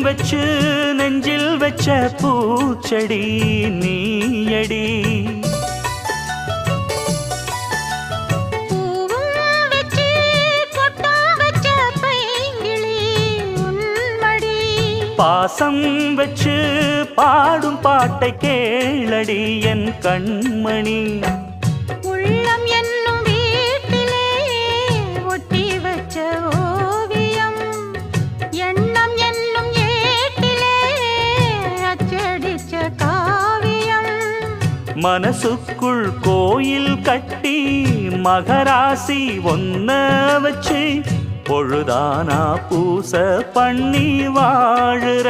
வச்சு நெஞ்சில் வச்ச பூச்செடி நீயடி. பாசம் வச்சு பாடும் பாட்டை கேளடி என் கண்மணி. உள்ளம் என்னும் வீட்டிலே ஒட்டி வச்ச ஓவியம், எண்ணம் என்னும் ஏட்டிலே அச்சடிச்ச காவியம். மனசுக்குள் கோயில் கட்டி மகராசி ஒன்ன வச்சு பொழுதானா பூச பண்ணி வாழுற.